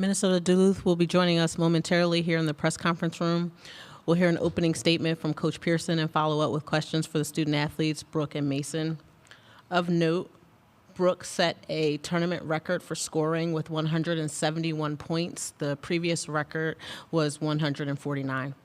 Minnesota Duluth will be joining us momentarily here in the press conference room. We'll hear an opening statement from Coach Pearson and follow up with questions for the student athletes, Brooke and Mason. Of note, Brooke set a tournament record for scoring with 171 points. The previous record was 149.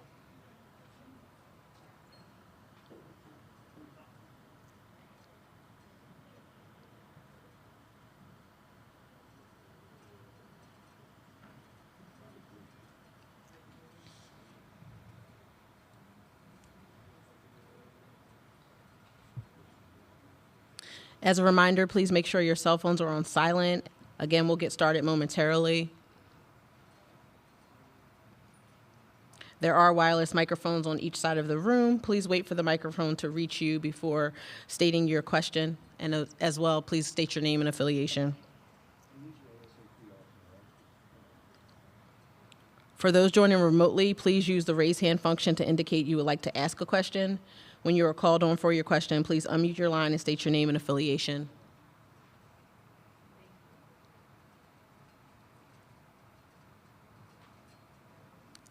As a reminder, please make sure your cell phones are on silent. Again, we'll get started momentarily. There are wireless microphones on each side of the room. Please wait for the microphone to reach you before stating your question. And as well, please state your name and affiliation. For those joining remotely, please use the raise hand function to indicate you would like to ask a question. When you are called on for your question, please unmute your line and state your name and affiliation.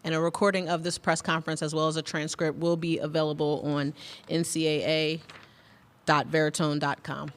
And a recording of this press conference as well as a transcript will be available on ncaa.veritone.com.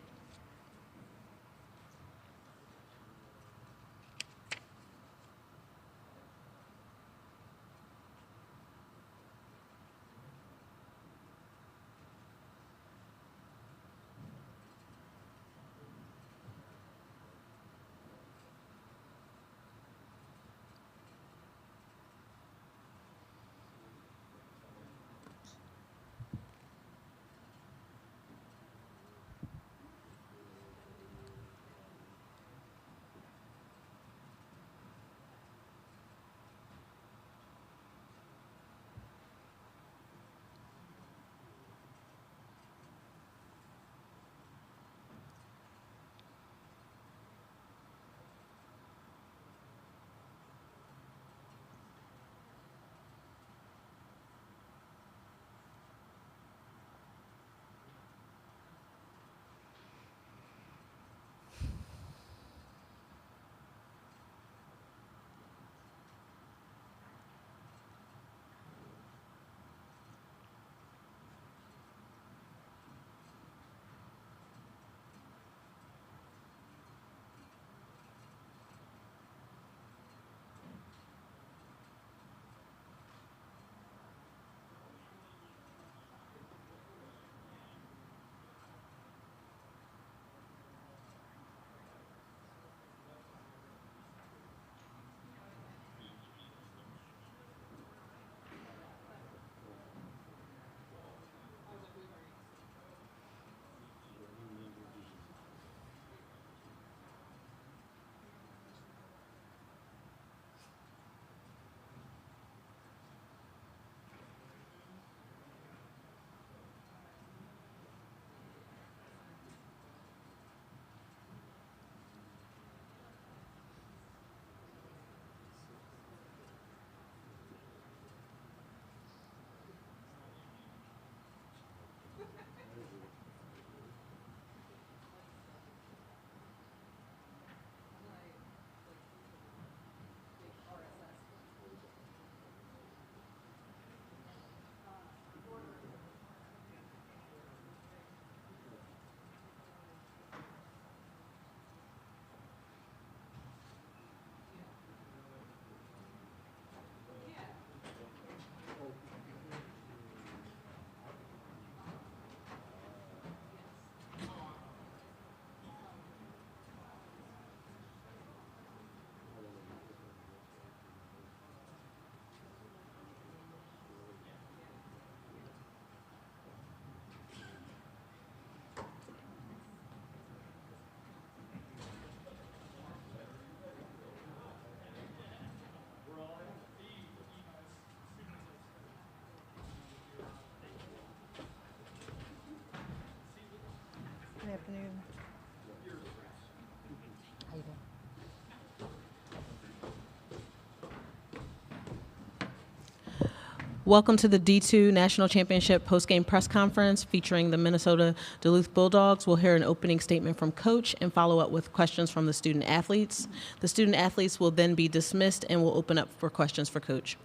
Welcome to the D2 National Championship postgame press conference featuring the Minnesota Duluth Bulldogs. We'll hear an opening statement from Coach and follow up with questions from the student athletes. The student athletes will then be dismissed and we'll open up for questions for Coach.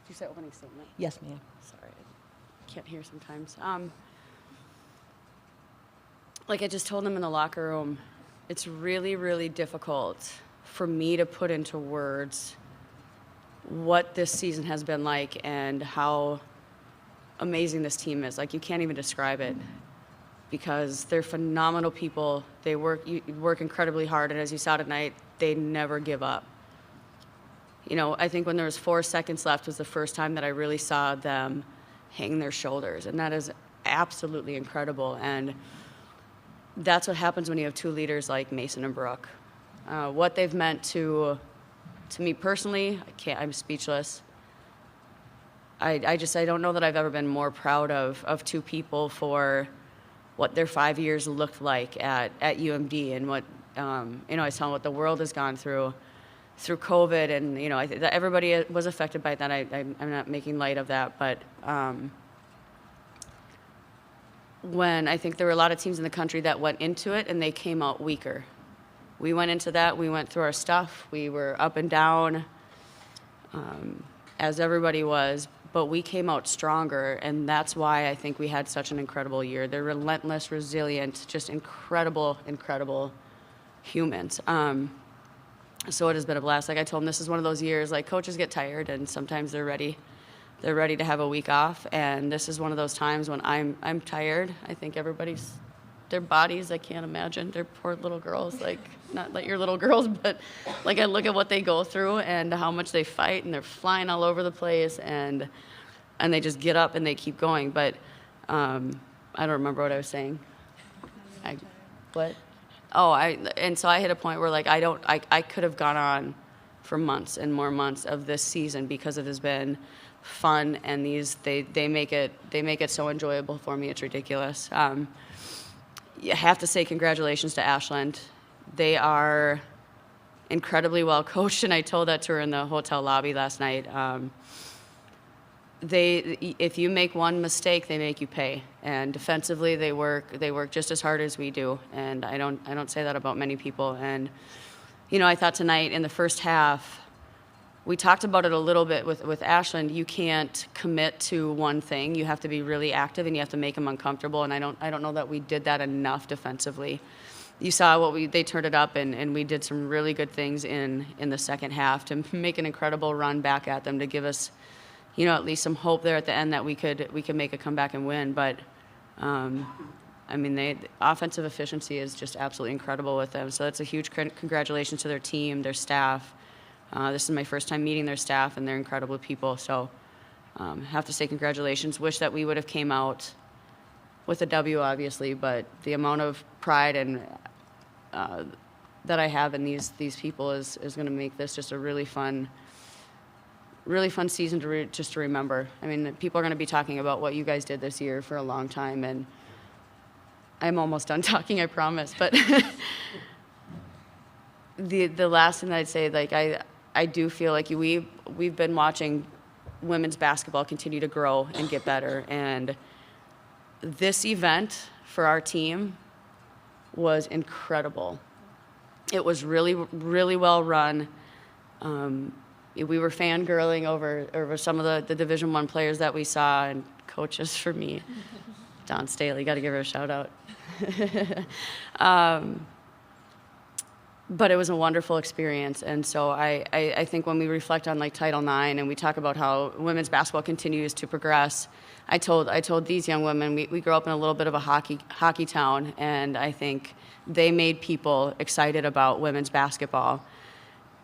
Did you say opening statement? Yes, ma'am. Sorry, I can't hear sometimes. Like I just told them in the locker room, it's really, really difficult for me to put into words what this season has been like and how amazing this team is. Like, you can't even describe it because they're phenomenal people. They work incredibly hard, and as you saw tonight, they never give up. You know, I think when there was 4 seconds left was the first time that I really saw them hang their shoulders, and that is absolutely incredible. And that's what happens when you have two leaders like Mason and Brooke. What they've meant to me personally, I'm speechless. I don't know that I've ever been more proud of two people for what their 5 years looked like at UMD and what, I was telling what the world has gone through COVID, and, that everybody was affected by that. I'm not making light of that, but when I think there were a lot of teams in the country that went into it and they came out weaker. We went into that, we went through our stuff, we were up and down, as everybody was, but we came out stronger, and that's why I think we had such an incredible year. They're relentless, resilient, just incredible, incredible humans. So it has been a blast. Like I told them, this is one of those years, like, coaches get tired, and sometimes they're ready to have a week off, and this is one of those times when I'm tired. I think their bodies, I can't imagine. They're poor little girls, like, not like your little girls, but like I look at what they go through and how much they fight, and they're flying all over the place, and they just get up and they keep going. But I don't remember what I was saying. And so I hit a point where, like, I could have gone on for months and more months of this season because it has been fun, and they make it so enjoyable for me. It's ridiculous. You have to say congratulations to Ashland. They are incredibly well coached, and I told that to her in the hotel lobby last night. If you make one mistake, they make you pay. And defensively, they work just as hard as we do. And I don't say that about many people. And I thought tonight in the first half, we talked about it a little bit with Ashland. You can't commit to one thing. You have to be really active, and you have to make them uncomfortable. And I don't know that we did that enough defensively. You saw they turned it up, and we did some really good things in the second half to make an incredible run back at them to give us, at least some hope there at the end that we could make a comeback and win. But the offensive efficiency is just absolutely incredible with them. So that's a huge congratulations to their team, their staff. This is my first time meeting their staff, and they're incredible people. So have to say congratulations. Wish that we would have came out with a W, obviously, but the amount of pride and that I have in these people is going to make this just a really fun season to remember. I mean, people are going to be talking about what you guys did this year for a long time, and I'm almost done talking, I promise. But the last thing that I'd say, like, I do feel like we've been watching women's basketball continue to grow and get better, and this event for our team was incredible. It was really, really well run. We were fangirling over some of the Division I players that we saw, and coaches for me. Dawn Staley, got to give her a shout out. But it was a wonderful experience, and so I think when we reflect on, like, Title IX and we talk about how women's basketball continues to progress, I told these young women, we grew up in a little bit of a hockey town, and I think they made people excited about women's basketball,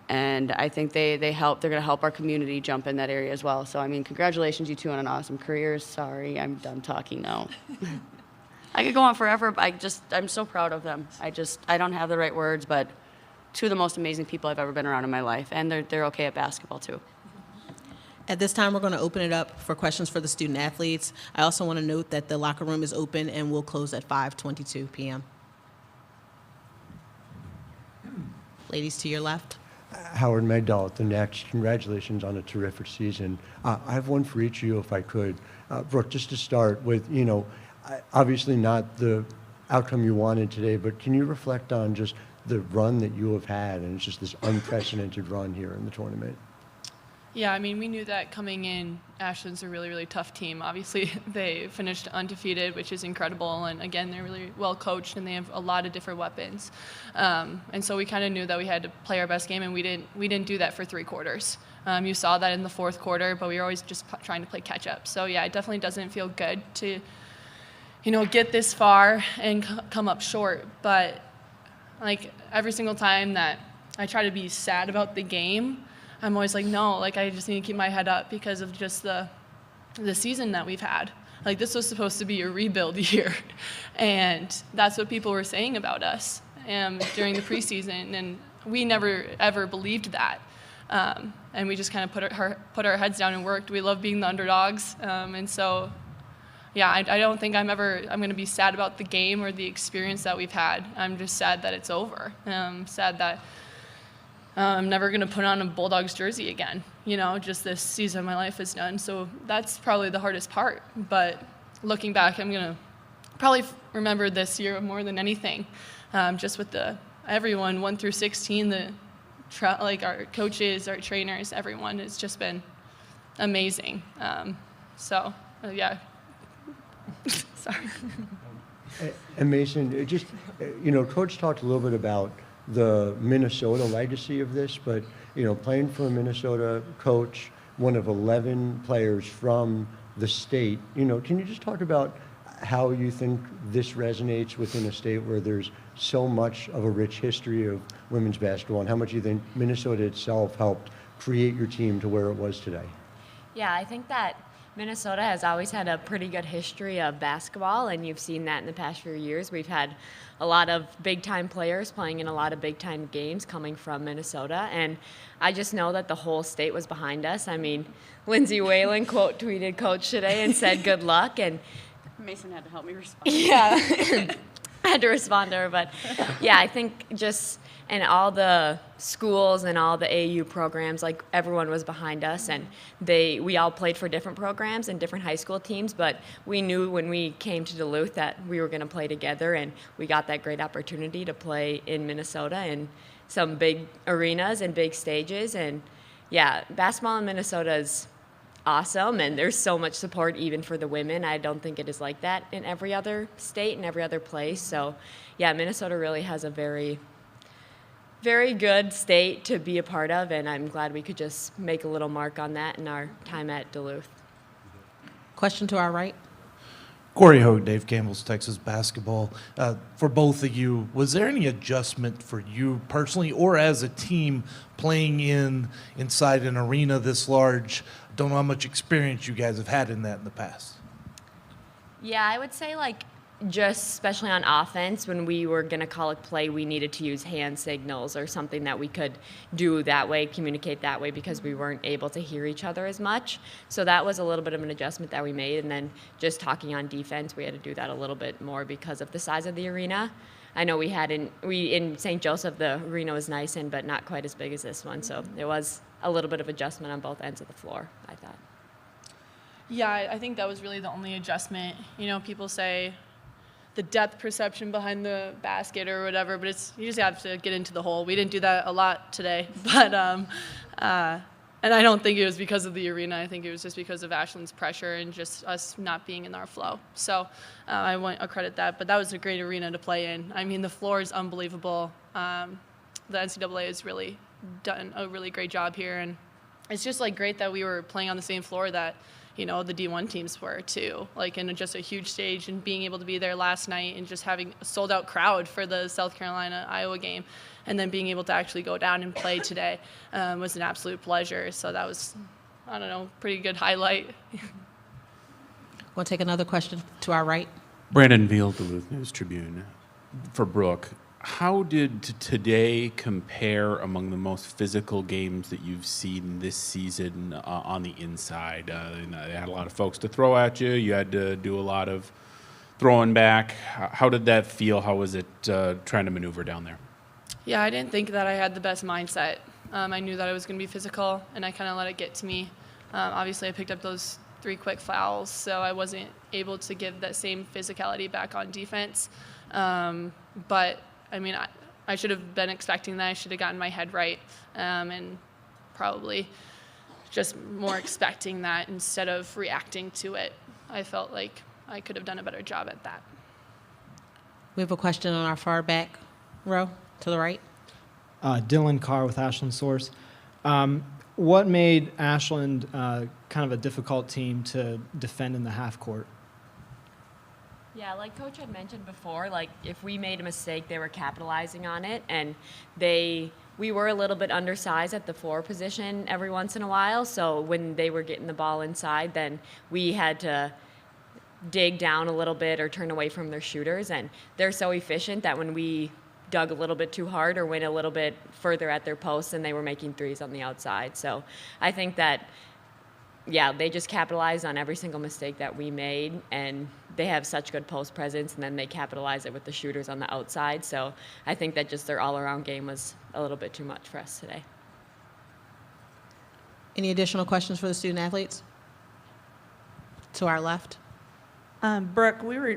and I think they're going to help our community jump in that area as well. So, I mean, congratulations, you two, on an awesome career. Sorry, I'm done talking now. I could go on forever, but I'm so proud of them. I don't have the right words, but two of the most amazing people I've ever been around in my life, and they're okay at basketball too. At this time, we're going to open it up for questions for the student athletes. I also want to note that the locker room is open and will close at 5:22 p.m. Ladies to your left. Howard Magdal at the Next, congratulations on a terrific season. I have one for each of you, if I could. Brooke, just to start with, obviously not the outcome you wanted today, but can you reflect on just the run that you have had, and it's just this unprecedented run here in the tournament? Yeah, I mean, we knew that coming in, Ashland's a really, really tough team. Obviously, they finished undefeated, which is incredible. And again, they're really well coached and they have a lot of different weapons. And so we kind of knew that we had to play our best game, and we didn't do that for 3 quarters. You saw that in the 4th quarter, but we were always just trying to play catch up. So yeah, it definitely doesn't feel good to, get this far and come up short. But like every single time that I try to be sad about the game, I'm always like, no, like I just need to keep my head up because of just the season that we've had. Like this was supposed to be a rebuild year, and that's what people were saying about us during the preseason, and we never ever believed that. And we just kind of put our heads down and worked. We love being the underdogs, and so yeah, I don't think I'm going to be sad about the game or the experience that we've had. I'm just sad that it's over. Sad that I'm never going to put on a Bulldogs jersey again. Just this season my life is done. So that's probably the hardest part. But looking back, I'm going to probably remember this year more than anything. Just with everyone, 1 through 16, like our coaches, our trainers, everyone, it's just been amazing. Yeah. Sorry. And Mason, Coach talked a little bit about the Minnesota legacy of this, but playing for a Minnesota coach, one of 11 players from the state, can you just talk about how you think this resonates within a state where there's so much of a rich history of women's basketball, and how much you think Minnesota itself helped create your team to where it was today? Yeah, I think that Minnesota has always had a pretty good history of basketball, and you've seen that in the past few years. We've had a lot of big-time players playing in a lot of big-time games coming from Minnesota, and I just know that the whole state was behind us. I mean, Lindsay Whalen quote-tweeted Coach today and said good luck, and Mason had to help me respond. yeah, I had to respond to her, but yeah, I think just – and all the schools and all the AAU programs, like everyone was behind us, and we all played for different programs and different high school teams, but we knew when we came to Duluth that we were going to play together, and we got that great opportunity to play in Minnesota in some big arenas and big stages. And yeah, basketball in Minnesota is awesome, and there's so much support even for the women. I don't think it is like that in every other state and every other place. So yeah, Minnesota really has a very good state to be a part of, and I'm glad we could just make a little mark on that in our time at Duluth. Question to our right. Corey Hogue, Dave Campbell's Texas Basketball. For both of you, was there any adjustment for you personally or as a team playing inside an arena this large? Don't know how much experience you guys have had in that in the past. Yeah, I would say just especially on offense, when we were going to call a play, we needed to use hand signals or something that we could do that way, communicate that way, because we weren't able to hear each other as much. So that was a little bit of an adjustment that we made. And then just talking on defense, we had to do that a little bit more because of the size of the arena. I know in St. Joseph, the arena was nice, but not quite as big as this one. So there was a little bit of adjustment on both ends of the floor, I thought. Yeah, I think that was really the only adjustment. People say the depth perception behind the basket or whatever, but you just have to get into the hole. We didn't do that a lot today, but and I don't think it was because of the arena. I think it was just because of Ashland's pressure and just us not being in our flow. So I'll credit that, but that was a great arena to play in. I mean, the floor is unbelievable. The NCAA has really done a really great job here, and it's just great that we were playing on the same floor that the D1 teams were too, in just a huge stage, and being able to be there last night and just having a sold out crowd for the South Carolina-Iowa game, and then being able to actually go down and play today was an absolute pleasure. So that was, pretty good highlight. We'll take another question to our right. Brandon Veal, Duluth News-Tribune. For Brooke, how did today compare among the most physical games that you've seen this season on the inside? They had a lot of folks to throw at you. You had to do a lot of throwing back. How did that feel? How was it trying to maneuver down there? Yeah, I didn't think that I had the best mindset I knew that I was going to be physical, and I kind of let it get to me. Obviously, I picked up those 3 quick fouls, so I wasn't able to give that same physicality back on defense. But, I mean, I should have been expecting that. I should have gotten my head right, and probably just more expecting that instead of reacting to it. I felt like I could have done a better job at that. We have a question on our far back row to the right. Dylan Carr with Ashland Source. What made Ashland kind of a difficult team to defend in the half court? Yeah, like Coach had mentioned before, like if we made a mistake, they were capitalizing on it, and we were a little bit undersized at the 4 position every once in a while, so when they were getting the ball inside, then we had to dig down a little bit or turn away from their shooters, and they're so efficient that when we dug a little bit too hard or went a little bit further at their posts, and they were making threes on the outside. So I think that, yeah, they just capitalized on every single mistake that we made, and they have such good post presence, and then they capitalize it with the shooters on the outside. So I think that just their all-around game was a little bit too much for us today. Any additional questions for the student athletes? To our left. Brooke, we were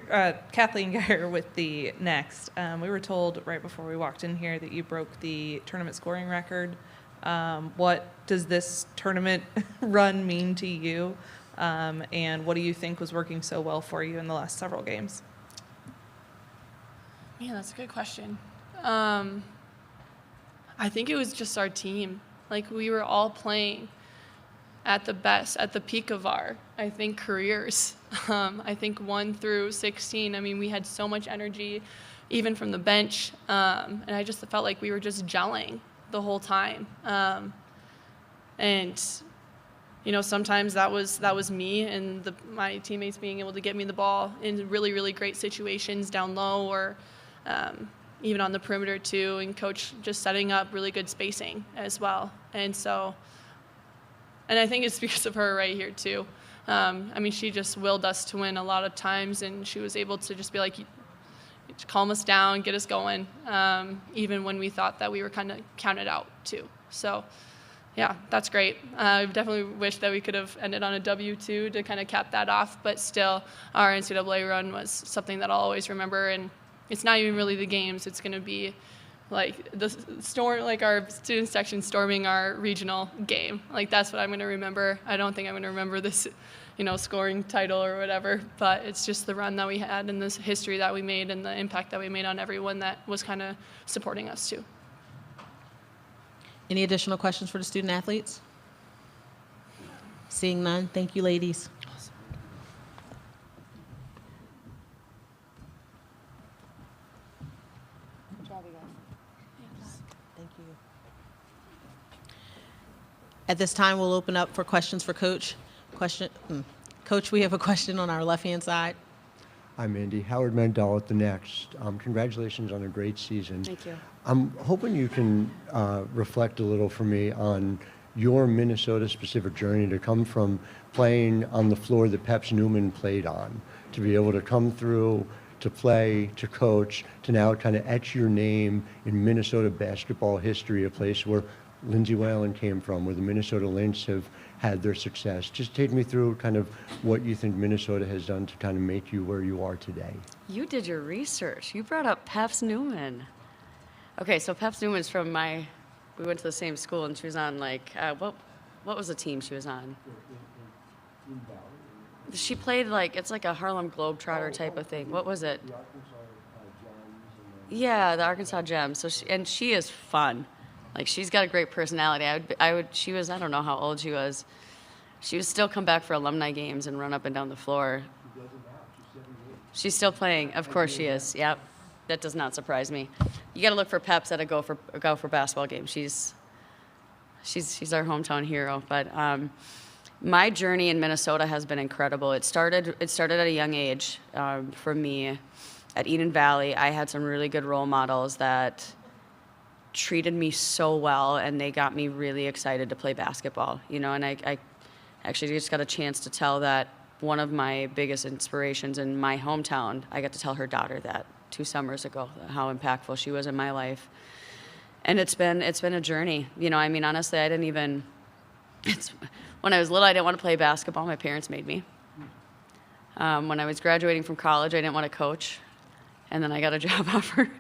Kathleen Geyer with the Next. We were told right before we walked in here that you broke the tournament scoring record. What does this tournament run mean to you? And what do you think was working so well for you in the last several games? Man, that's a good question. I think it was just our team. Like, we were all playing at the best, at the peak of our, I think, careers. I think 1 through 16, I mean, we had so much energy, even from the bench. And I just felt like we were just gelling the whole time. And, you know, sometimes that was me and my teammates being able to get me the ball in really, really great situations down low or even on the perimeter too, and Coach just setting up really good spacing as well. And I think it's because of her right here too. I mean, she just willed us to win a lot of times, and she was able to just be like, calm us down, get us going, even when we thought that we were kind of counted out too. So, yeah, that's great. I definitely wish that we could have ended on a W2 to kind of cap that off, but still, our NCAA run was something that I'll always remember, and it's not even really the games. It's going to be like the storm, like our student section storming our regional game. Like, that's what I'm going to remember. I don't think I'm going to remember this, you know, scoring title or whatever, but it's just the run that we had and this history that we made and the impact that we made on everyone that was kind of supporting us too. Any additional questions for the student athletes? Seeing none, thank you, ladies. Thank you. At this time, we'll open up for questions for Coach. Coach, we have a question on our left-hand side. I'm Andy. Howard Mandel at the Next. Congratulations on a great season. Thank you. I'm hoping you can reflect a little for me on your Minnesota-specific journey to come from playing on the floor that Peps Newman played on, to be able to come through, to play, to coach, to now kind of etch your name in Minnesota basketball history, a place where Lindsey Whalen came from, where the Minnesota Lynx have had their success. Just take me through kind of what you think Minnesota has done to kind of make you where you are today. You did your research. You brought up Peps Newman. Okay, so Peps Newman's from we went to the same school, and she was on what was the team she was on? She played it's like a Harlem Globetrotter type of thing. What was it? The Arkansas Gems. Yeah, the Arkansas Gems. So she is fun. Like, she's got a great personality. She was, I don't know how old she was. She would still come back for alumni games and run up and down the floor. She does it now. She's 78. She's still playing. Of course she is. Yep. That does not surprise me. You got to look for Peps at a go for basketball game. She's our hometown hero. But my journey in Minnesota has been incredible. It started at a young age for me. At Eden Valley, I had some really good role models that treated me so well, and they got me really excited to play basketball. You know, and I actually just got a chance to tell that one of my biggest inspirations in my hometown, I got to tell her daughter that 2 summers ago, how impactful she was in my life. And it's been a journey. You know, I mean, honestly, I didn't even, when I was little, I didn't want to play basketball. My parents made me. When I was graduating from college, I didn't want to coach. And then I got a job offer.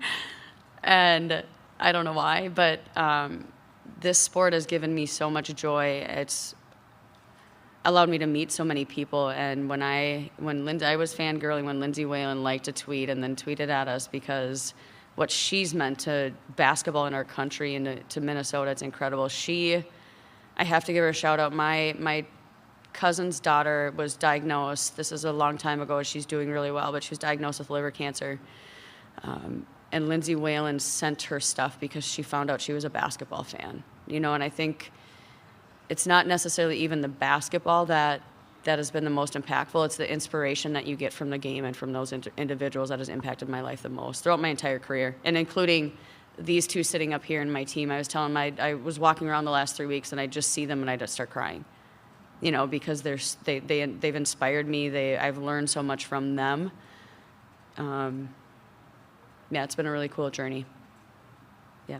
And I don't know why, but this sport has given me so much joy. It's allowed me to meet so many people. And when I was fangirling when Lindsay Whalen liked a tweet and then tweeted at us because what she's meant to basketball in our country and to Minnesota, it's incredible. I have to give her a shout out. My cousin's daughter was diagnosed, this is a long time ago, she's doing really well, but she was diagnosed with liver cancer. And Lindsay Whalen sent her stuff because she found out she was a basketball fan, you know, and I think it's not necessarily even the basketball that has been the most impactful. It's the inspiration that you get from the game and from those individuals that has impacted my life the most throughout my entire career, and including these two sitting up here in my team. I was telling them I was walking around the last 3 weeks and I just see them and I just start crying, you know, because they've inspired me. I've learned so much from them. Yeah, it's been a really cool journey. Yeah.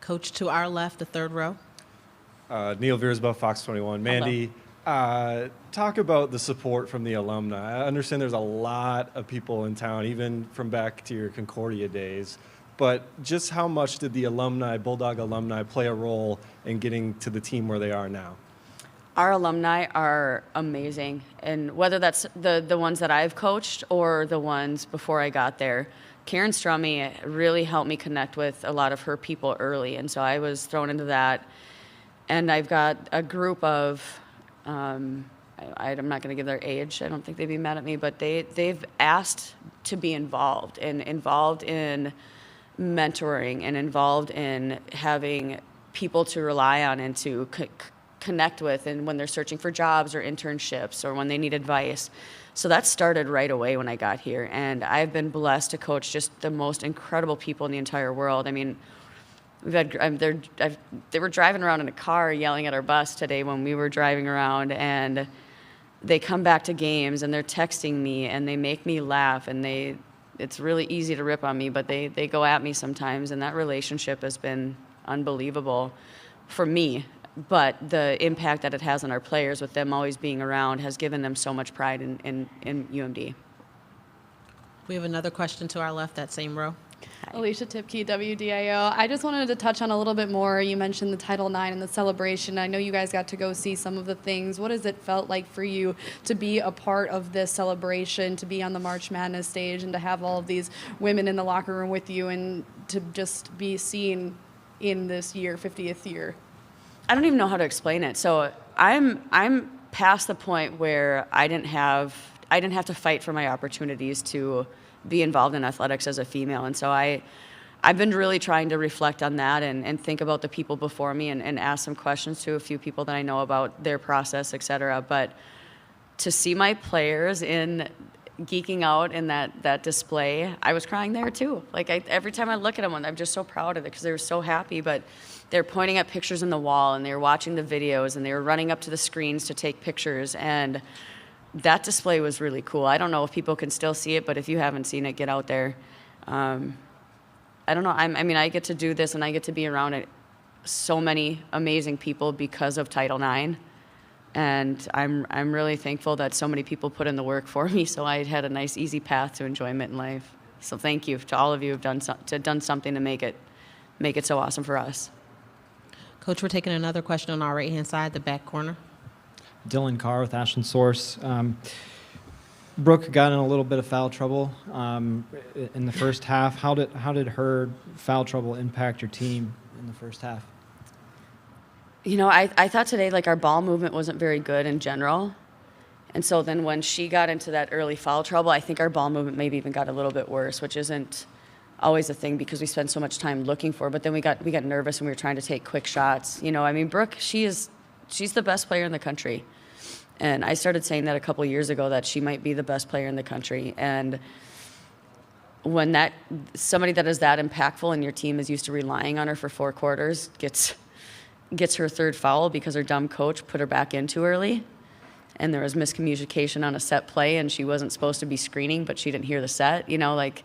Coach, to our left, the third row. Neil Viersba, Fox 21. Mandy, talk about the support from the alumni. I understand there's a lot of people in town, even from back to your Concordia days. But just how much did the Bulldog alumni, play a role in getting to the team where they are now? Our alumni are amazing. And whether that's the ones that I've coached or the ones before I got there, Karen Strummy really helped me connect with a lot of her people early. And so I was thrown into that. And I've got a group of, I'm not going to give their age. I don't think they'd be mad at me, but they've asked to be involved in mentoring and involved in having people to rely on and to connect with, and when they're searching for jobs or internships or when they need advice. So that started right away when I got here, and I've been blessed to coach just the most incredible people in the entire world. I mean, we've had they were driving around in a car yelling at our bus today when we were driving around, and they come back to games and they're texting me and they make me laugh, and it's really easy to rip on me, but they go at me sometimes, and that relationship has been unbelievable for me. But the impact that it has on our players with them always being around has given them so much pride in UMD. We have another question to our left, that same row. Alicia Tipke, WDIO. I just wanted to touch on a little bit more. You mentioned the Title IX and the celebration. I know you guys got to go see some of the things. What has it felt like for you to be a part of this celebration, to be on the March Madness stage, and to have all of these women in the locker room with you, and to just be seen in this year, 50th year? I don't even know how to explain it. So I'm past the point where I didn't have to fight for my opportunities to be involved in athletics as a female. And so I've been really trying to reflect on that and think about the people before me and ask some questions to a few people that I know about their process, et cetera. But to see my players geeking out in that display, I was crying there too. Like every time I look at them, I'm just so proud of it because they were so happy. But they're pointing at pictures in the wall, and they were watching the videos, and they were running up to the screens to take pictures. And that display was really cool. I don't know if people can still see it, but if you haven't seen it, get out there. I don't know. I mean, I get to do this, and I get to be around so many amazing people because of Title IX. And I'm really thankful that so many people put in the work for me, so I had a nice, easy path to enjoyment in life. So thank you to all of you who've done something to make it so awesome for us. Coach, we're taking another question on our right-hand side, the back corner. Dylan Carr with Ashland Source. Brooke got in a little bit of foul trouble in the first half. How did her foul trouble impact your team in the first half? You know, I thought today, like, our ball movement wasn't very good in general. And so then when she got into that early foul trouble, I think our ball movement maybe even got a little bit worse, which isn't always a thing because we spend so much time looking for. But then we got nervous and we were trying to take quick shots. You know, I mean, Brooke, she's the best player in the country. And I started saying that a couple of years ago, that she might be the best player in the country. And when somebody that is that impactful and your team is used to relying on her for 4 quarters gets her third foul because her dumb coach put her back in too early, and there was miscommunication on a set play, and she wasn't supposed to be screening, but she didn't hear the set, you know, like,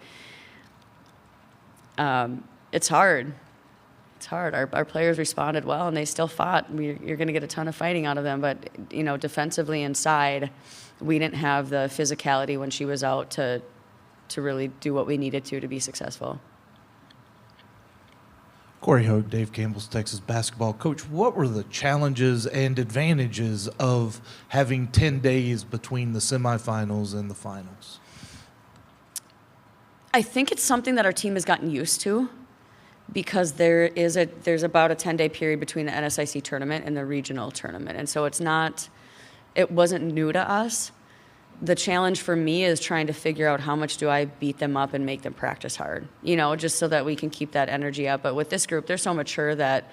it's hard. it's hard. Our players responded well, and they still fought. You're going to get a ton of fighting out of them, but defensively inside, we didn't have the physicality when she was out to really do what we needed to be successful. Corey Hogue, Dave Campbell's Texas basketball coach. What were the challenges and advantages of having 10 days between the semifinals and the finals? I think it's something that our team has gotten used to, because there's about a 10-day period between the NSIC tournament and the regional tournament, and so it wasn't new to us. The challenge for me is trying to figure out how much do I beat them up and make them practice hard, just so that we can keep that energy up. But with this group, they're so mature that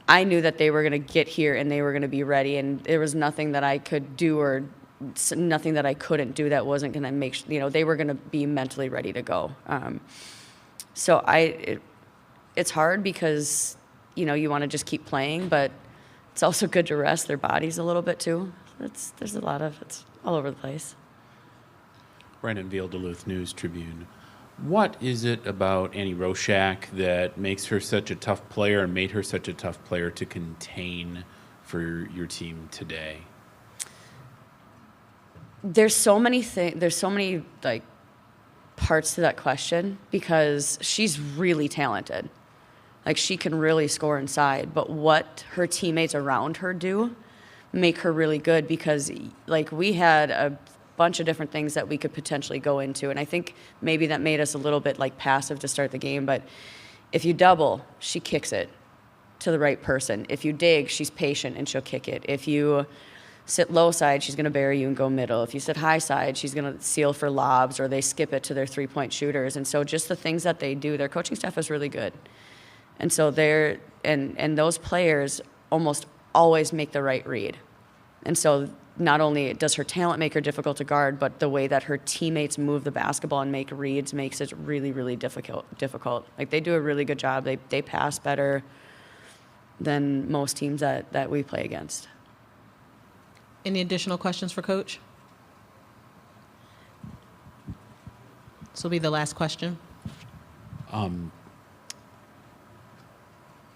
I knew that they were going to get here and they were going to be ready, and there was nothing that I could do or nothing that I couldn't do that wasn't going to make they were going to be mentally ready to go. So it's hard because you want to just keep playing, but it's also good to rest their bodies a little bit too. It's all over the place. Brandon Veal, Duluth News Tribune. What is it about Annie Roshak that makes her such a tough player and made her such a tough player to contain for your team today? There's so many like parts to that question, because she's really talented. Like, she can really score inside, but what her teammates around her do make her really good, because we had a bunch of different things that we could potentially go into, and I think maybe that made us a little bit passive to start the game. But if you double, she kicks it to the right person. If you dig, she's patient and she'll kick it. If you sit low side, she's going to bury you and go middle. If you sit high side, she's going to seal for lobs, or they skip it to their 3-point shooters. And so just the things that they do, their coaching staff is really good. And so and those players almost always make the right read. And so not only does her talent make her difficult to guard, but the way that her teammates move the basketball and make reads makes it really, really difficult. They do a really good job. They pass better than most teams that we play against. Any additional questions for Coach? This will be the last question.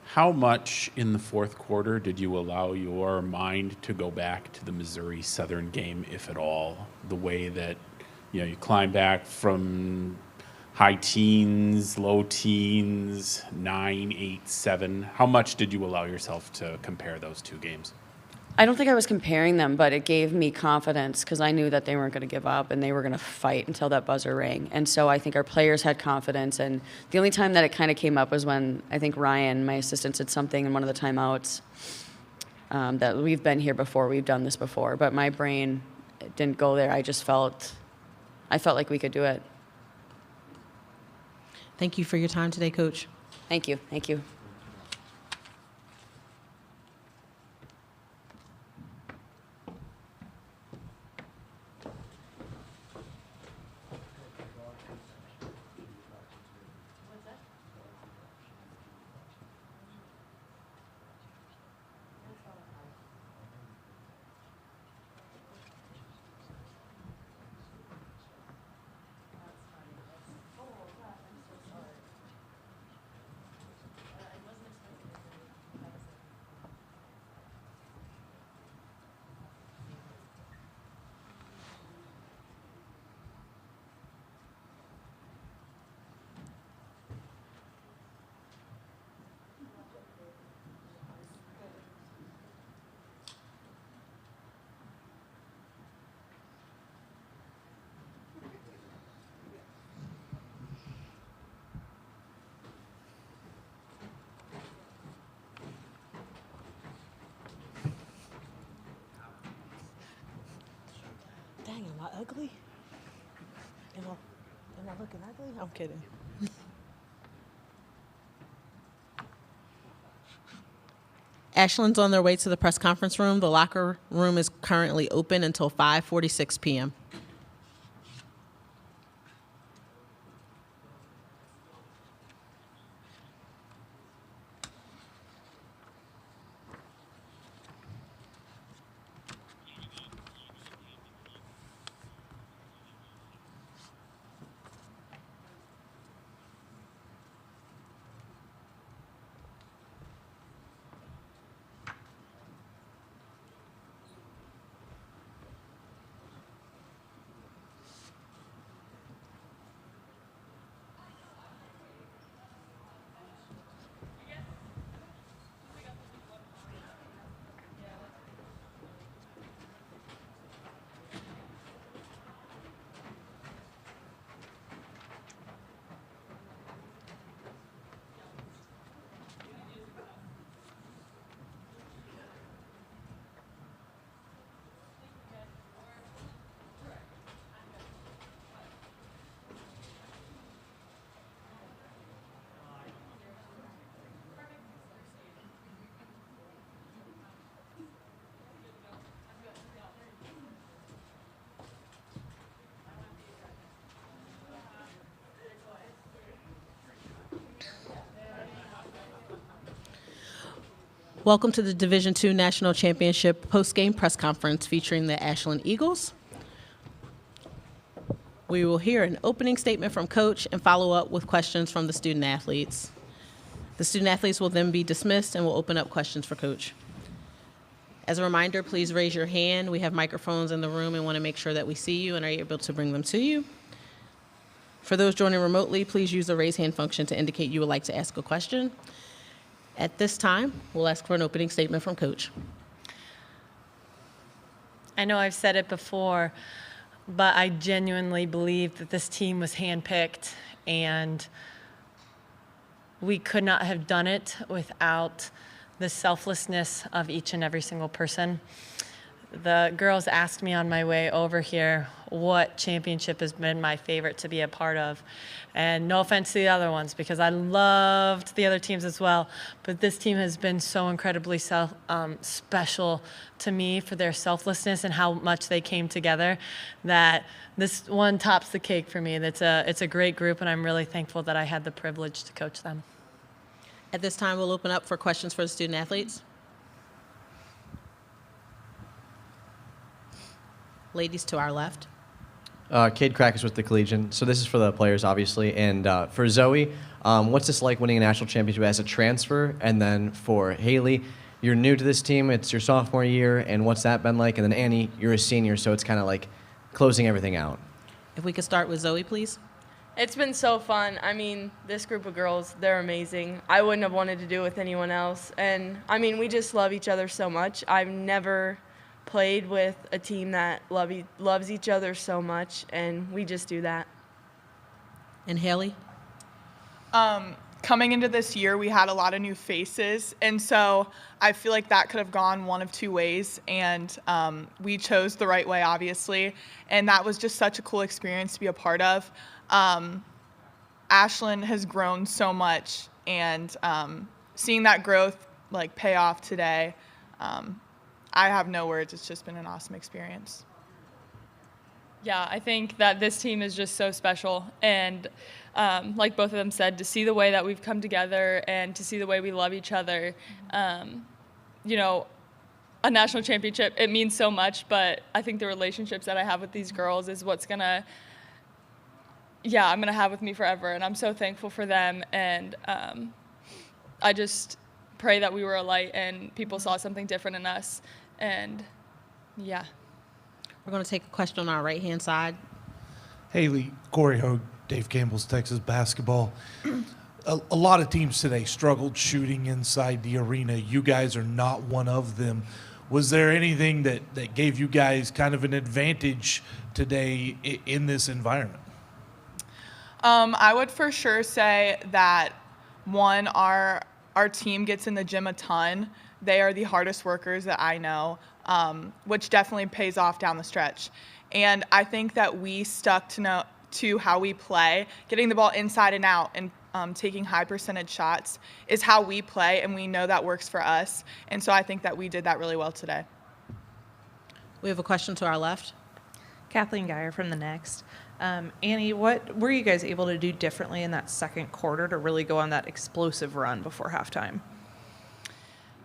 How much in the fourth quarter did you allow your mind to go back to the Missouri Southern game, if at all? The way that you climb back from high teens, low teens, 9, 8, 7. How much did you allow yourself to compare those two games? I don't think I was comparing them, but it gave me confidence, because I knew that they weren't going to give up and they were going to fight until that buzzer rang. And so I think our players had confidence. And the only time that it kind of came up was when I think Ryan, my assistant, said something in one of the timeouts that we've been here before, we've done this before. But my brain didn't go there. I felt like we could do it. Thank you for your time today, Coach. Thank you. Thank you. Dang, am I ugly? Am I looking ugly? I'm kidding. Ashland's on their way to the press conference room. The locker room is currently open until 5:46 p.m. Welcome to the Division II National Championship Postgame Press Conference featuring the Ashland Eagles. We will hear an opening statement from Coach and follow up with questions from the student athletes. The student athletes will then be dismissed and we'll open up questions for Coach. As a reminder, please raise your hand. We have microphones in the room and want to make sure that we see you and are able to bring them to you. For those joining remotely, please use the raise hand function to indicate you would like to ask a question. At this time, we'll ask for an opening statement from Coach. I know I've said it before, but I genuinely believe that this team was handpicked, and we could not have done it without the selflessness of each and every single person. The girls asked me on my way over here what championship has been my favorite to be a part of. And no offense to the other ones, because I loved the other teams as well, but this team has been so incredibly special to me for their selflessness and how much they came together, that this one tops the cake for me. It's a great group, and I'm really thankful that I had the privilege to coach them. At this time, we'll open up for questions for the student athletes. Ladies to our left. Cade Crackers with the Collegian. So this is for the players, obviously. And for Zoe, what's this like winning a national championship as a transfer? And then for Haley, you're new to this team. It's your sophomore year. And what's that been like? And then Annie, you're a senior, so it's kind of like closing everything out. If we could start with Zoe, please. It's been so fun. I mean, this group of girls, they're amazing. I wouldn't have wanted to do it with anyone else. And, I mean, we just love each other so much. I've never played with a team that loves each other so much, and we just do that. And Haley? Coming into this year, we had a lot of new faces, and so I feel like that could have gone one of two ways, and we chose the right way, obviously, and that was just such a cool experience to be a part of. Ashland has grown so much, and seeing that growth like pay off today, I have no words. It's just been an awesome experience. Yeah, I think that this team is just so special. And like both of them said, to see the way that we've come together and to see the way we love each other, you know, a national championship, it means so much. But I think the relationships that I have with these girls is what's I'm going to have with me forever. And I'm so thankful for them. And I just pray that we were a light and people saw something different in us. And yeah. We're going to take a question on our right-hand side. Haley, Corey Hogue, Dave Campbell's Texas basketball. A lot of teams today struggled shooting inside the arena. You guys are not one of them. Was there anything that gave you guys kind of an advantage today in this environment? I would for sure say that, one, our team gets in the gym a ton. They are the hardest workers that I know, which definitely pays off down the stretch. And I think that we stuck to how we play. Getting the ball inside and out and taking high percentage shots is how we play, and we know that works for us. And so I think that we did that really well today. We have a question to our left. Kathleen Geyer from the Next. Annie, what were you guys able to do differently in that second quarter to really go on that explosive run before halftime?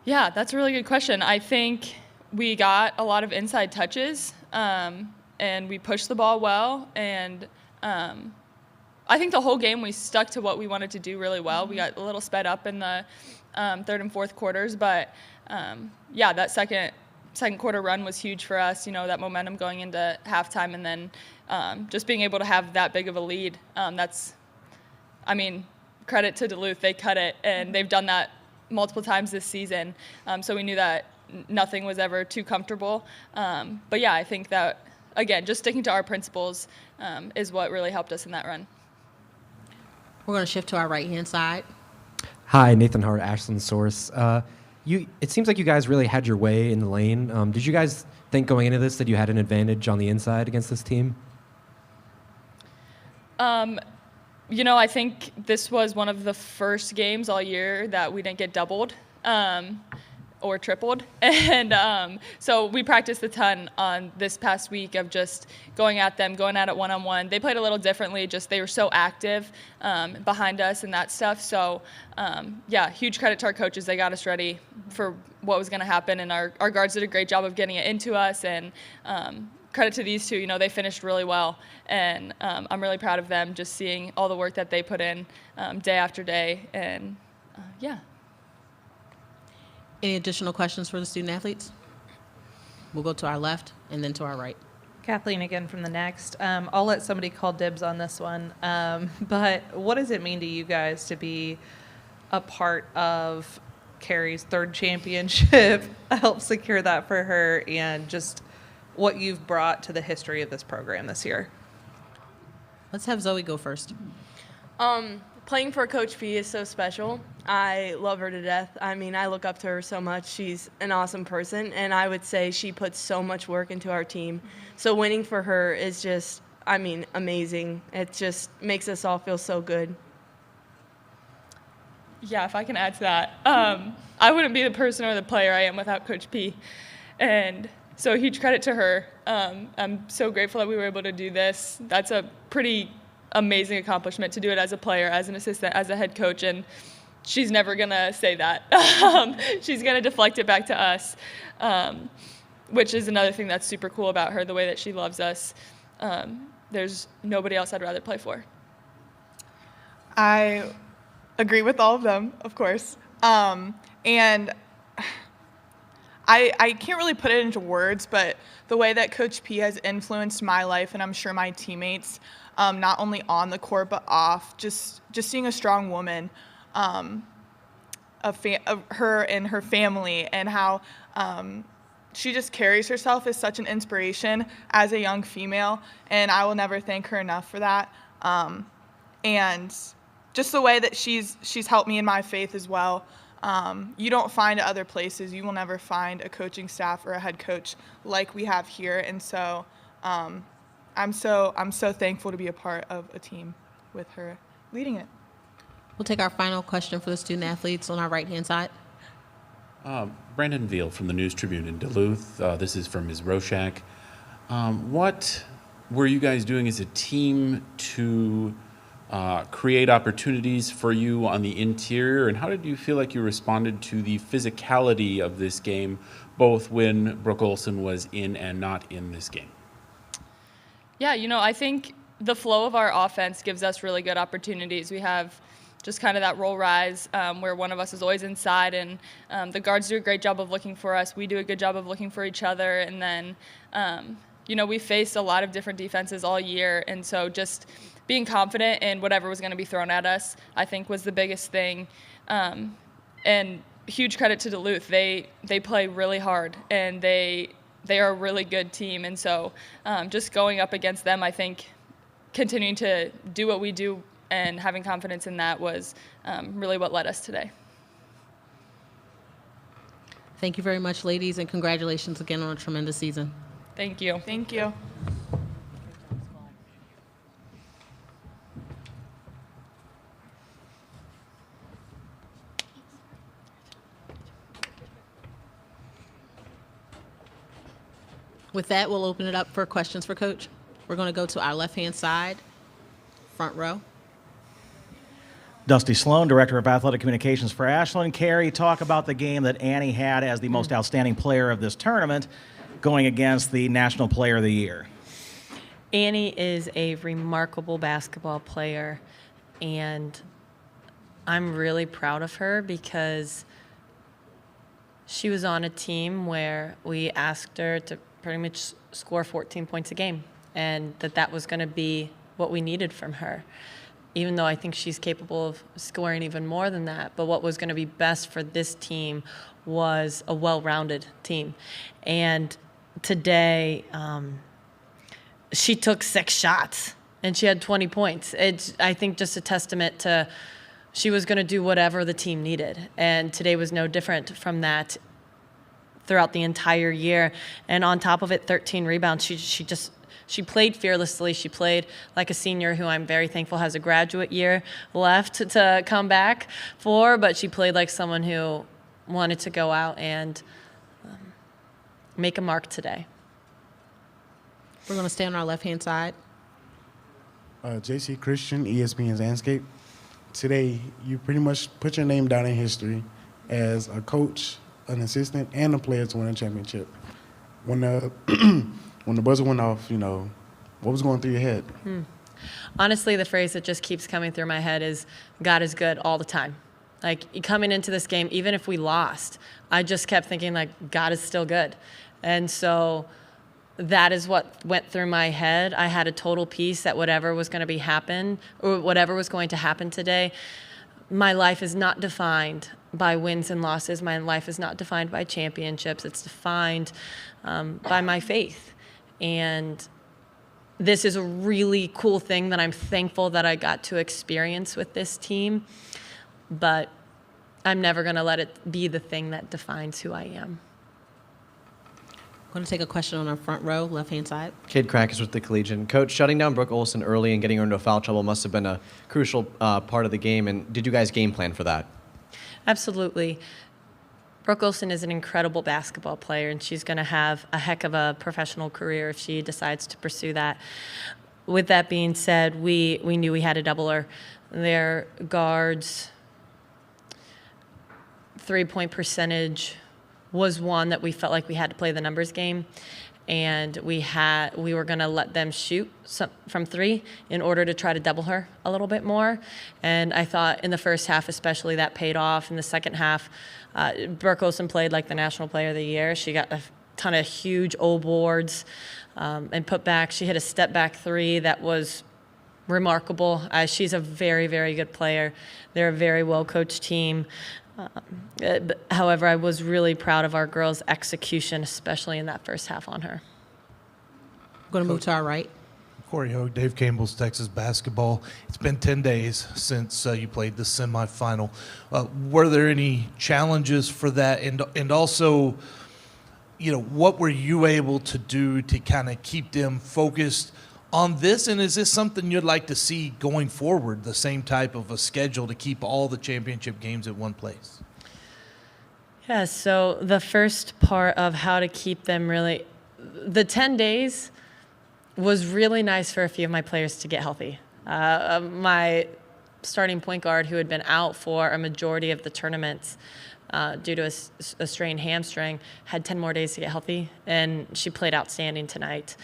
Yeah, that's a really good question. I think we got a lot of inside touches, and we pushed the ball well. And I think the whole game we stuck to what we wanted to do really well. We got a little sped up in the third and fourth quarters, but yeah, that second quarter run was huge for us. You know, that momentum going into halftime, and then just being able to have that big of a lead. Credit to Duluth. They cut it, and they've done that multiple times this season. So we knew that nothing was ever too comfortable. But yeah, I think that, again, just sticking to our principles is what really helped us in that run. We're going to shift to our right-hand side. Hi, Nathan Hart, Ashland Source. It seems like you guys really had your way in the lane. Did you guys think going into this that you had an advantage on the inside against this team? I think this was one of the first games all year that we didn't get doubled. or tripled. And so we practiced a ton on this past week of just going at them, going at it one-on-one. They played a little differently, just they were so active behind us and that stuff. So, yeah, huge credit to our coaches. They got us ready for what was going to happen, and our guards did a great job of getting it into us. And credit to these two. You know, they finished really well, and I'm really proud of them, just seeing all the work that they put in day after day. And, yeah. Any additional questions for the student athletes? We'll go to our left and then to our right. Kathleen again from the Next. I'll let somebody call dibs on this one. But what does it mean to you guys to be a part of Carrie's third championship, help secure that for her, and just what you've brought to the history of this program this year? Let's have Zoe go first. Playing for Coach P is so special. I love her to death. I mean, I look up to her so much. She's an awesome person, and I would say she puts so much work into our team. So winning for her is just, I mean, amazing. It just makes us all feel so good. Yeah, if I can add to that. I wouldn't be the person or the player I am without Coach P. And so huge credit to her. I'm so grateful that we were able to do this. That's a pretty amazing accomplishment to do it as a player, as an assistant, as a head coach, and she's never going to say that. She's going to deflect it back to us, which is another thing that's super cool about her, the way that she loves us. There's nobody else I'd rather play for. I agree with all of them, of course. And I can't really put it into words, but the way that Coach P has influenced my life, and I'm sure my teammates, not only on the court but off, just seeing a strong woman, of her and her family, and how she just carries herself as such an inspiration as a young female, and I will never thank her enough for that. And just the way that she's helped me in my faith as well. You don't find it other places. You will never find a coaching staff or a head coach like we have here, and so I'm so thankful to be a part of a team with her leading it. We'll take our final question for the student athletes on our right-hand side. Brandon Veal from the News Tribune in Duluth. This is from Ms. Roshak. What were you guys doing as a team to create opportunities for you on the interior, and how did you feel like you responded to the physicality of this game, both when Brooke Olson was in and not in this game? Yeah, you know, I think the flow of our offense gives us really good opportunities. We have just kind of that roll rise where one of us is always inside, and the guards do a great job of looking for us. We do a good job of looking for each other, and then, you know, we faced a lot of different defenses all year, and so just being confident in whatever was going to be thrown at us, I think, was the biggest thing. And huge credit to Duluth. They play really hard, and they are a really good team. And so just going up against them, I think continuing to do what we do and having confidence in that was really what led us today. Thank you very much, ladies, and congratulations again on a tremendous season. Thank you. Thank you. With that, we'll open it up for questions for Coach. We're going to go to our left-hand side, front row. Dusty Sloan, Director of Athletic Communications for Ashland. Carrie, talk about the game that Annie had as the most outstanding player of this tournament going against the National Player of the Year. Annie is a remarkable basketball player, and I'm really proud of her because she was on a team where we asked her to pretty much score 14 points a game, and that was going to be what we needed from her, even though I think she's capable of scoring even more than that. But what was going to be best for this team was a well-rounded team. And today, she took 6 shots, and she had 20 points. It's, I think, just a testament to she was going to do whatever the team needed. And today was no different from that throughout the entire year. And on top of it, 13 rebounds. She played fearlessly. She played like a senior who I'm very thankful has a graduate year left to come back for, but she played like someone who wanted to go out and make a mark today. We're going to stay on our left-hand side. JC Christian, ESPN's Landscape. Today, you pretty much put your name down in history as a coach, an assistant, and a player to win a championship. When the when the buzzer went off, what was going through your head? Honestly, the phrase that just keeps coming through my head is God is good all the time. Like, coming into this game, even if we lost, I just kept thinking, like, God is still good. And so that is what went through my head. I had a total peace that whatever was going to happen today, my life is not defined by wins and losses. My life is not defined by championships. It's defined by my faith. And this is a really cool thing that I'm thankful that I got to experience with this team. But I'm never going to let it be the thing that defines who I am. I'm going to take a question on our front row, left-hand side. Cade Krakus with the Collegian. Coach, shutting down Brooke Olson early and getting her into foul trouble must have been a crucial part of the game. And did you guys game plan for that? Absolutely. Brooke Olson is an incredible basketball player, and she's going to have a heck of a professional career if she decides to pursue that. With that being said, we knew we had to double her. Their guards' three-point percentage was one that we felt like we had to play the numbers game, and we were going to let them shoot from three in order to try to double her a little bit more. And I thought in the first half especially that paid off. In the second half, Brooke Olson played like the National Player of the Year. She got a ton of huge O boards and put back. She hit a step back three that was remarkable. She's a very, very good player. They're a very well-coached team. However, I was really proud of our girls' execution, especially in that first half on her. I'm going to move to our right. Corey Hogue, Dave Campbell's Texas basketball. It's been 10 days since you played the semifinal. Were there any challenges for that? And also, what were you able to do to kind of keep them focused on this? And is this something you'd like to see going forward, the same type of a schedule to keep all the championship games at one place? Yeah, so the first part of how to keep them the 10 days was really nice for a few of my players to get healthy. My starting point guard, who had been out for a majority of the tournaments due to a strained hamstring, had 10 more days to get healthy, and she played outstanding tonight.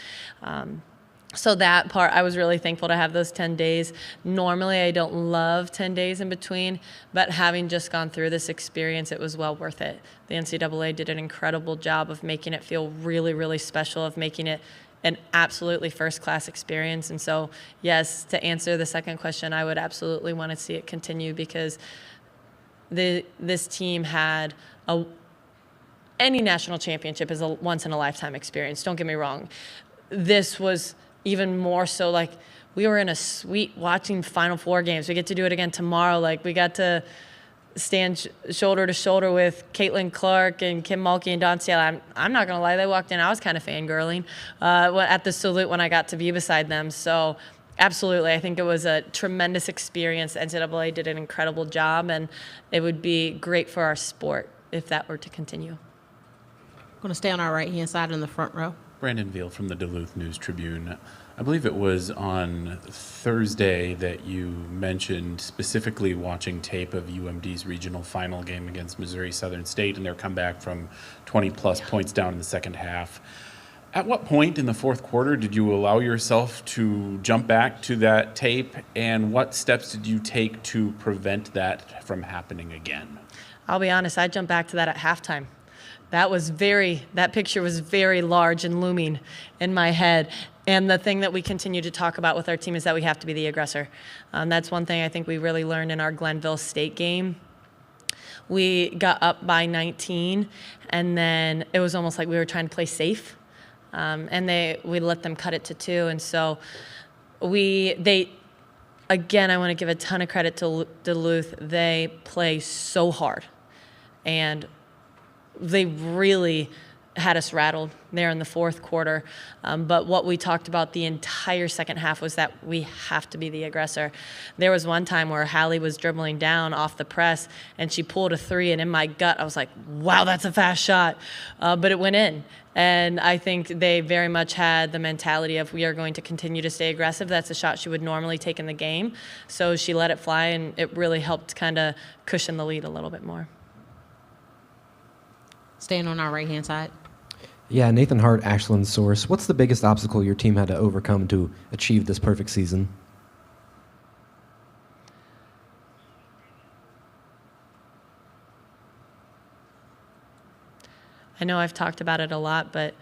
So that part, I was really thankful to have those 10 days. Normally, I don't love 10 days in between, but having just gone through this experience, it was well worth it. The NCAA did an incredible job of making it feel really, really special, of making it an absolutely first-class experience. And so, yes, to answer the second question, I would absolutely want to see it continue, because this team had any national championship is a once-in-a-lifetime experience. Don't get me wrong. This was even more so. Like, we were in a suite watching Final Four games. We get to do it again tomorrow. Like, we got to stand shoulder to shoulder with Caitlin Clark and Kim Mulkey and Dawn Cielo. I'm not going to lie, they walked in. I was kind of fangirling at the salute when I got to be beside them. So absolutely, I think it was a tremendous experience. The NCAA did an incredible job, and it would be great for our sport if that were to continue. I'm going to stay on our right-hand side in the front row. Brandon Veal from the Duluth News-Tribune. I believe it was on Thursday that you mentioned specifically watching tape of UMD's regional final game against Missouri Southern State and their comeback from 20-plus points down in the second half. At what point in the fourth quarter did you allow yourself to jump back to that tape, and what steps did you take to prevent that from happening again? I'll be honest, I jumped back to that at halftime. That picture was very large and looming in my head. And the thing that we continue to talk about with our team is that we have to be the aggressor. That's one thing I think we really learned in our Glenville State game. We got up by 19, and then it was almost like we were trying to play safe. And we let them cut it to 2. And so again, I want to give a ton of credit to Duluth. They play so hard. And they really had us rattled there in the fourth quarter. But what we talked about the entire second half was that we have to be the aggressor. There was one time where Hallie was dribbling down off the press and she pulled a three, and in my gut I was like, wow, that's a fast shot. But it went in. And I think they very much had the mentality of, we are going to continue to stay aggressive. That's a shot she would normally take in the game. So she let it fly, and it really helped kind of cushion the lead a little bit more. Staying on our right-hand side. Yeah, Nathan Hart, Ashland Source. What's the biggest obstacle your team had to overcome to achieve this perfect season? I know I've talked about it a lot, but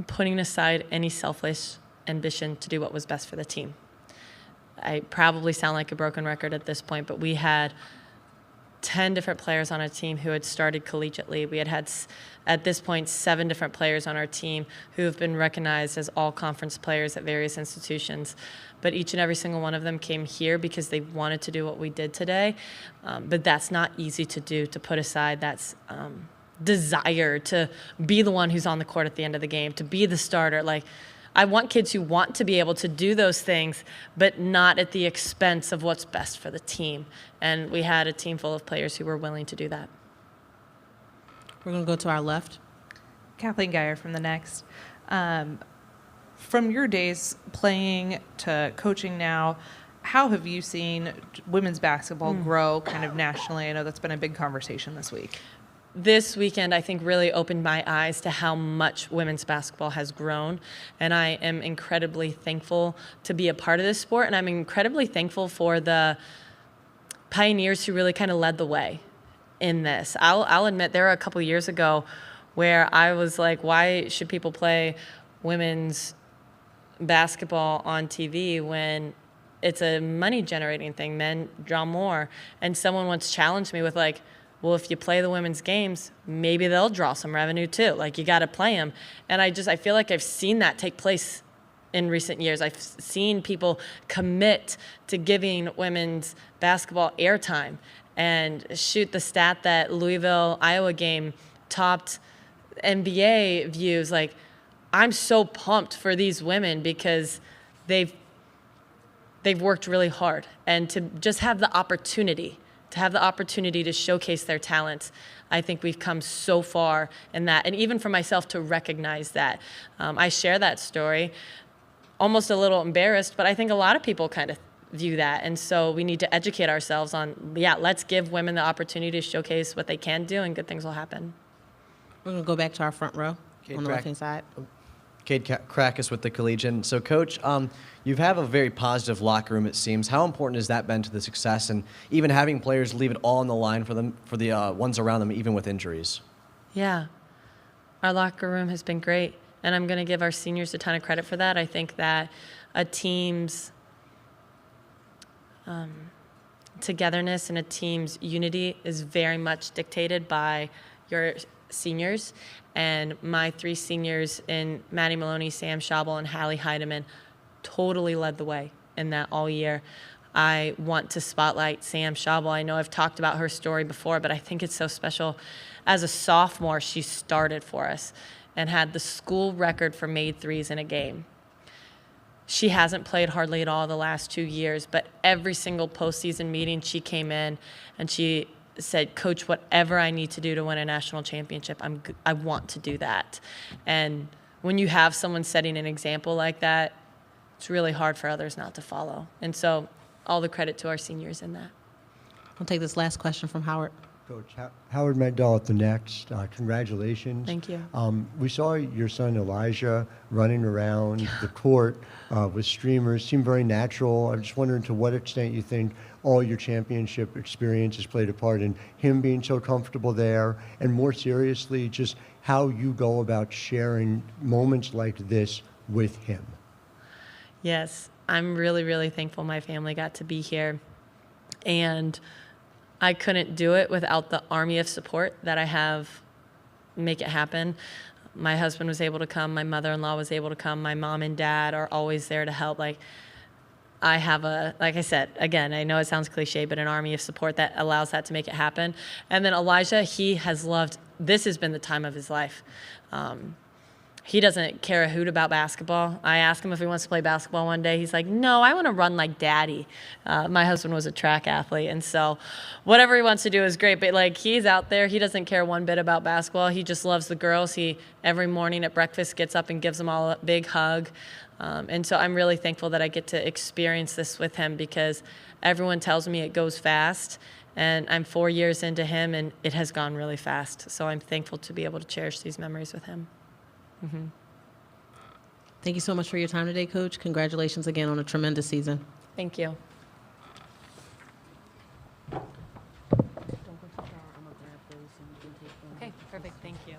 putting aside any selfish ambition to do what was best for the team. I probably sound like a broken record at this point, but we had 10 different players on our team who had started collegiately. We had at this point, 7 different players on our team who have been recognized as all-conference players at various institutions. But each and every single one of them came here because they wanted to do what we did today. But that's not easy to do, to put aside that's desire to be the one who's on the court at the end of the game, to be the starter. Like, I want kids who want to be able to do those things, but not at the expense of what's best for the team. And we had a team full of players who were willing to do that. We're going to go to our left. Kathleen Geyer from the Next. From your days playing to coaching now, how have you seen women's basketball grow kind of nationally? I know that's been a big conversation this week. This weekend, I think, really opened my eyes to how much women's basketball has grown. And I am incredibly thankful to be a part of this sport. And I'm incredibly thankful for the pioneers who really kind of led the way in this. I'll admit there were a couple years ago where I was like, why should people play women's basketball on TV when it's a money generating thing? Men draw more. And someone once challenged me with like, well, if you play the women's games, maybe they'll draw some revenue too. Like, you got to play them. And I feel like I've seen that take place in recent years. I've seen people commit to giving women's basketball airtime. And shoot, the stat that Louisville, Iowa game topped NBA views. Like, I'm so pumped for these women because they've worked really hard. And to just have the opportunity to showcase their talents, I think we've come so far in that. And even for myself to recognize that. I share that story, almost a little embarrassed, but I think a lot of people kind of view that. And so we need to educate ourselves on, let's give women the opportunity to showcase what they can do, and good things will happen. We're going to go back to our front row on the left-hand side. Cade Krakus with the Collegian. So, Coach, you have a very positive locker room, it seems. How important has that been to the success, and even having players leave it all on the line for the ones around them, even with injuries? Yeah. Our locker room has been great, and I'm going to give our seniors a ton of credit for that. I think that a team's togetherness and a team's unity is very much dictated by your seniors. And my 3 seniors in Maddie Maloney, Sam Schabel, and Hallie Heidemann totally led the way in that all year. I want to spotlight Sam Schabel. I know I've talked about her story before, but I think it's so special. As a sophomore, she started for us and had the school record for made threes in a game. She hasn't played hardly at all the last 2 years, but every single postseason meeting she came in and she said, Coach, whatever I need to do to win a national championship, I want to do that. And when you have someone setting an example like that, it's really hard for others not to follow. And so all the credit to our seniors in that. I'll take this last question from Howard. Coach Howard Megdal at the Next. Congratulations. Thank you. We saw your son Elijah running around the court with streamers. Seemed very natural. I'm just wondering to what extent you think all your championship experience has played a part in him being so comfortable there, and more seriously, just how you go about sharing moments like this with him. Yes, I'm really, really thankful my family got to be here. And I couldn't do it without the army of support that I have make it happen. My husband was able to come. My mother-in-law was able to come. My mom and dad are always there to help. Like, I have like I said, again, I know it sounds cliche, but an army of support that allows that to make it happen. And then Elijah, he has loved, this has been the time of his life. He doesn't care a hoot about basketball. I asked him if he wants to play basketball one day. He's like, no, I want to run like daddy. My husband was a track athlete, and so whatever he wants to do is great. But like, he's out there. He doesn't care one bit about basketball. He just loves the girls. He, every morning at breakfast, gets up and gives them all a big hug. And so I'm really thankful that I get to experience this with him, because everyone tells me it goes fast. And I'm 4 years into him, and it has gone really fast. So I'm thankful to be able to cherish these memories with him. Mm-hmm. Thank you so much for your time today, Coach. Congratulations again on a tremendous season. Thank you. Okay, perfect. Thank you.